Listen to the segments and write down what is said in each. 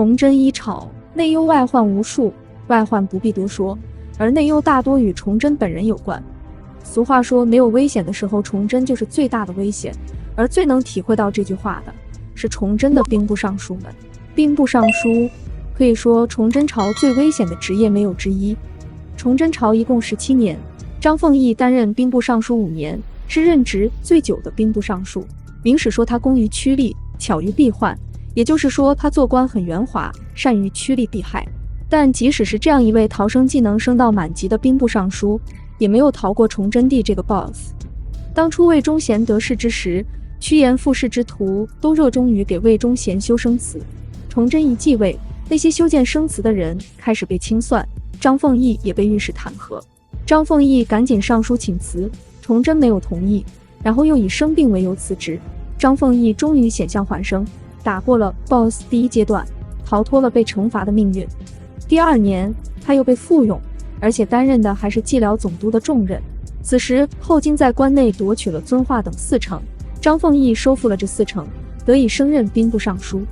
崇祯一朝，内忧外患无数，外患不必多说，而内忧大多与崇祯本人有关。俗话说，没有危险的时候，崇祯就是最大的危险，而最能体会到这句话的是崇祯的兵部尚书们。兵部尚书可以说崇祯朝最危险的职业没有之一。崇祯朝一共17年，张凤毅担任兵部尚书5年，是任职最久的兵部尚书。明史说他工于趋利，巧于避患，也就是说他做官很圆滑，善于趋利避害。但即使是这样一位逃生技能升到满级的兵部尚书，也没有逃过崇祯帝这个 boss。 当初魏忠贤得势之时，趋炎附势之徒都热衷于给魏忠贤修生祠。崇祯一继位，那些修建生祠的人开始被清算，张凤毅也被御史弹劾。张凤毅赶紧上书请辞，崇祯没有同意，然后又以生病为由辞职。张凤毅终于险象环生，打过了 boss 第一阶段，逃脱了被惩罚的命运。第2年，他又被复用，而且担任的还是蓟辽总督的重任。此时后金在关内夺取了遵化等4城，张凤毅收复了这4城，得以升任兵部尚书。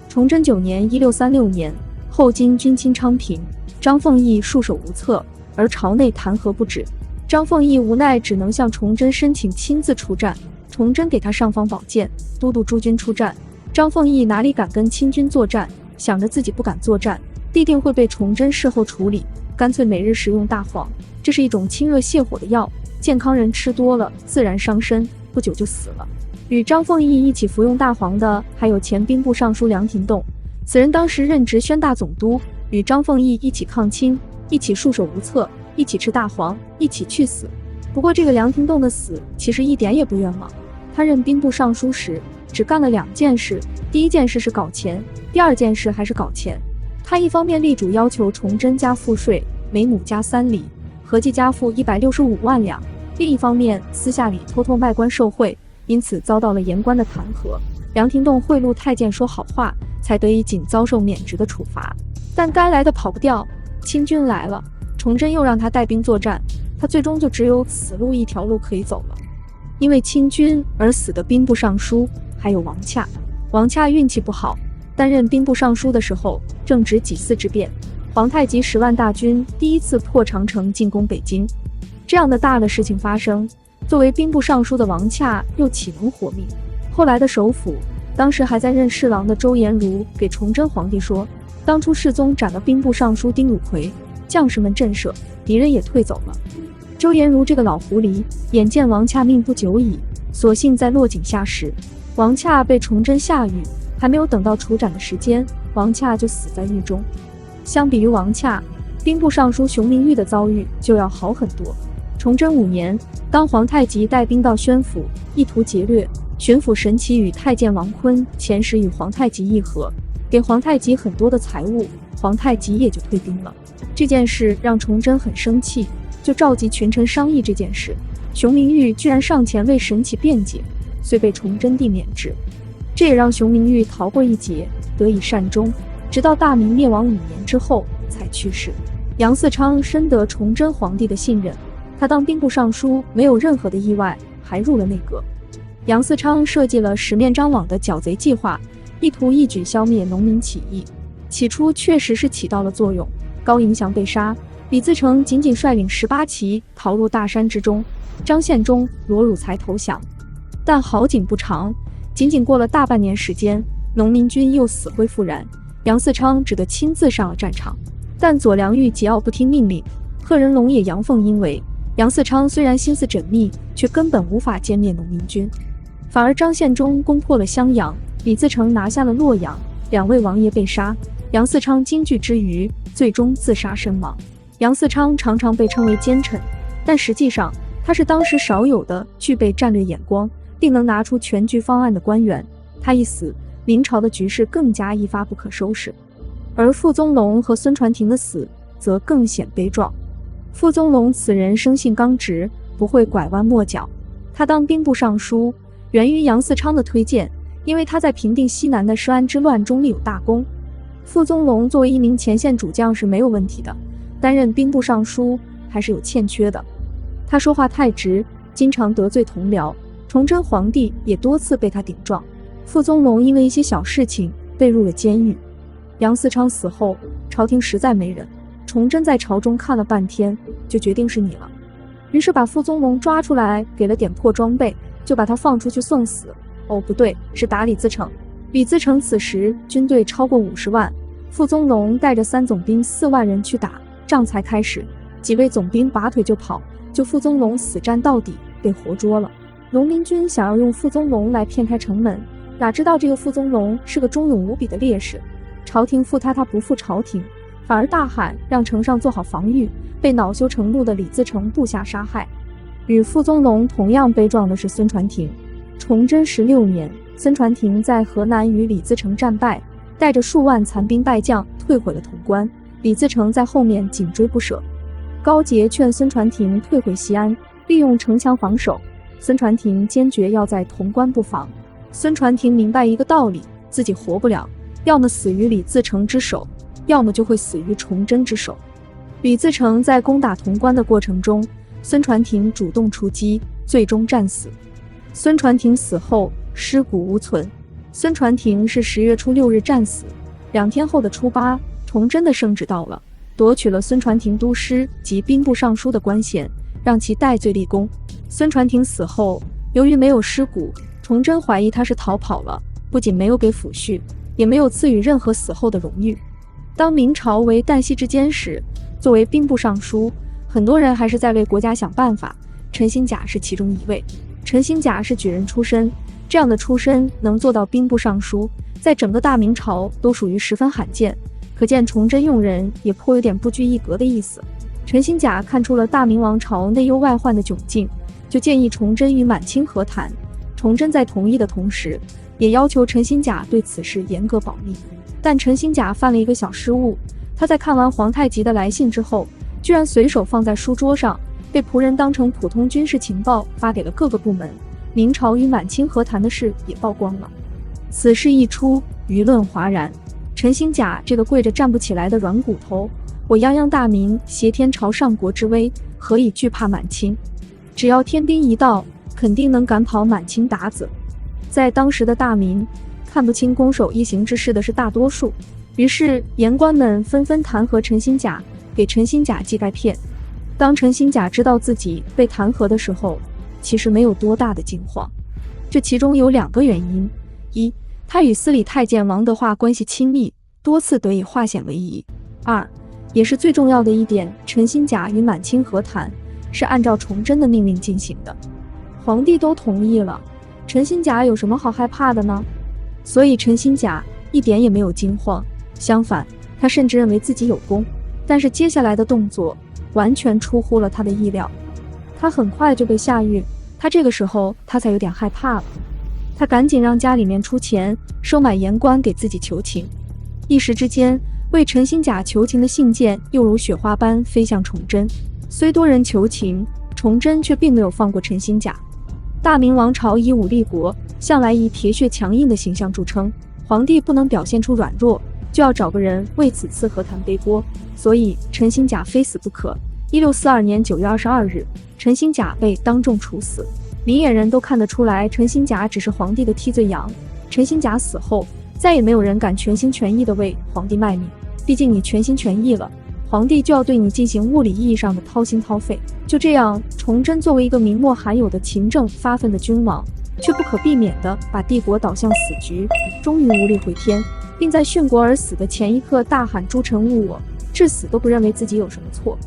崇祯9年1636年，后金军侵昌平，张凤毅束手无策，而朝内弹劾不止。张凤毅无奈只能向崇祯申请亲自出战，崇祯给他尚方宝剑，都督诸军出战。张凤毅哪里敢跟清军作战，想着自己不敢作战，必定会被崇祯事后处理，干脆每日食用大黄，这是一种清热泻火的药，健康人吃多了自然伤身，不久就死了。与张凤毅一起服用大黄的还有前兵部尚书梁廷栋，此人当时任职宣大总督，与张凤毅一起抗清，一起束手无策，一起吃大黄，一起去死。不过这个梁廷栋的死其实一点也不冤枉，他任兵部尚书时只干了2件事，第一件事是搞钱，第2件事还是搞钱。他一方面力主要求崇祯加赋税，每亩加3厘，合计加赋165万两，另一方面私下里偷偷卖官受贿，因此遭到了言官的弹劾。梁廷栋贿赂太监说好话，才得以仅遭受免职的处罚。但该来的跑不掉，清军来了，崇祯又让他带兵作战，他最终就只有死路一条路可以走了。因为清军而死的兵部尚书还有王洽。王洽运气不好，担任兵部尚书的时候正值己巳之变，皇太极10万大军第一次破长城进攻北京。这样的大的事情发生，作为兵部尚书的王洽又岂能活命？后来的首辅，当时还在任侍郎的周延儒给崇祯皇帝说，当初世宗斩了兵部尚书丁汝奎，将士们震慑，敌人也退走了。周延儒这个老狐狸眼见王洽命不久矣，索性在落井下石。王洽被崇祯下狱，还没有等到处斩的时间，王洽就死在狱中。相比于王洽，兵部尚书熊明玉的遭遇就要好很多。崇祯5年，当皇太极带兵到宣府，意图劫掠，巡抚神奇与太监王坤遣使与皇太极议和，给皇太极很多的财物，皇太极也就退兵了。这件事让崇祯很生气，就召集群臣商议这件事。熊明玉居然上前为神奇辩解，遂被崇祯帝免职。这也让熊明玉逃过一劫，得以善终，直到大明灭亡5年之后才去世。杨嗣昌深得崇祯皇帝的信任，他当兵部尚书没有任何的意外，还入了内阁。杨嗣昌设计了10面张网的剿贼计划，意图一举消灭农民起义。起初确实是起到了作用，高迎祥被杀，李自成仅仅率领18骑逃入大山之中，张献忠、罗汝才投降。但好景不长，仅仅过了大半年时间，农民军又死灰复燃，杨嗣昌只得亲自上了战场。但左良玉桀骜不听命令，贺人龙也阳奉阴违，杨嗣昌虽然心思缜密，却根本无法歼灭农民军。反而张献忠攻破了襄阳，李自成拿下了洛阳，2位王爷被杀，杨嗣昌惊惧之余，最终自杀身亡。杨嗣昌常常被称为奸臣，但实际上他是当时少有的具备战略眼光，并能拿出全局方案的官员。他一死，明朝的局势更加一发不可收拾。而傅宗龙和孙传庭的死则更显悲壮。傅宗龙此人生性刚直，不会拐弯抹角。他当兵部尚书源于杨嗣昌的推荐，因为他在平定西南的施安之乱中立有大功。傅宗龙作为一名前线主将是没有问题的，担任兵部尚书还是有欠缺的。他说话太直，经常得罪同僚，崇祯皇帝也多次被他顶撞。傅宗龙因为一些小事情被入了监狱。杨嗣昌死后，朝廷实在没人，崇祯在朝中看了半天，就决定是你了。于是把傅宗龙抓出来，给了点破装备，就把他放出去送死。哦，不对，是打李自成。李自成此时军队超过50万，傅宗龙带着3总兵4万人去打，仗才开始，几位总兵拔腿就跑，就傅宗龙死战到底，被活捉了。农民军想要用傅宗龙来骗开城门，哪知道这个傅宗龙是个忠勇无比的烈士，朝廷负他，他不负朝廷，反而大喊让城上做好防御，被恼羞成怒的李自成部下杀害。与傅宗龙同样悲壮的是孙传庭。崇祯16年，孙传庭在河南与李自成战败，带着数万残兵败将退回了潼关，李自成在后面紧追不舍。高捷劝孙传庭退回西安，利用城墙防守，孙传庭坚决要在潼关布防。孙传庭明白一个道理，自己活不了，要么死于李自成之手，要么就会死于崇祯之手。李自成在攻打潼关的过程中，孙传庭主动出击，最终战死。孙传庭死后尸骨无存。孙传庭是10月初6日战死，2天后的初8，崇祯的圣旨到了，夺取了孙传庭都师及兵部尚书的官衔，让其戴罪立功。孙传庭死后，由于没有尸骨，崇祯怀疑他是逃跑了，不仅没有给抚恤，也没有赐予任何死后的荣誉。当明朝为旦夕之间时，作为兵部尚书，很多人还是在为国家想办法，陈新甲是其中一位。陈新甲是举人出身，这样的出身能做到兵部尚书，在整个大明朝都属于十分罕见，可见崇祯用人也颇有点不拘一格的意思。陈新甲看出了大明王朝内忧外患的窘境，就建议崇祯与满清和谈。崇祯在同意的同时，也要求陈新甲对此事严格保密。但陈新甲犯了一个小失误，他在看完皇太极的来信之后，居然随手放在书桌上，被仆人当成普通军事情报发给了各个部门。明朝与满清和谈的事也曝光了。此事一出，舆论哗然。陈新甲这个跪着站不起来的软骨头，我泱泱大明挟天朝上国之威，何以惧怕满清？只要天兵一到，肯定能赶跑满清鞑子。在当时的大明，看不清攻守一行之事的是大多数，于是言官们纷纷弹劾陈新甲，给陈新甲寄钙片。当陈新甲知道自己被弹劾的时候，其实没有多大的惊慌。这其中有2个原因：一，他与司礼太监王德化关系亲密，多次得以化险为夷；二，也是最重要的一点，陈新甲与满清和谈是按照崇祯的命令进行的，皇帝都同意了，陈新甲有什么好害怕的呢？所以陈新甲一点也没有惊慌，相反，他甚至认为自己有功。但是接下来的动作完全出乎了他的意料，他很快就被下狱。这个时候他才有点害怕了，他赶紧让家里面出钱收买言官给自己求情。一时之间，为陈新甲求情的信件又如雪花般飞向崇祯。虽多人求情，崇祯却并没有放过陈新甲。大明王朝以武立国，向来以铁血强硬的形象著称，皇帝不能表现出软弱，就要找个人为此次和谈背锅，所以陈新甲非死不可。1642年9月22日，陈新甲被当众处死。明眼人都看得出来，陈新甲只是皇帝的替罪羊。陈新甲死后，再也没有人敢全心全意地为皇帝卖命，毕竟你全心全意了，皇帝就要对你进行物理意义上的掏心掏肺。就这样，崇祯作为一个明末罕有的勤政发愤的君王，却不可避免地把帝国导向死局，终于无力回天，并在殉国而死的前一刻大喊诸臣误我，至死都不认为自己有什么错。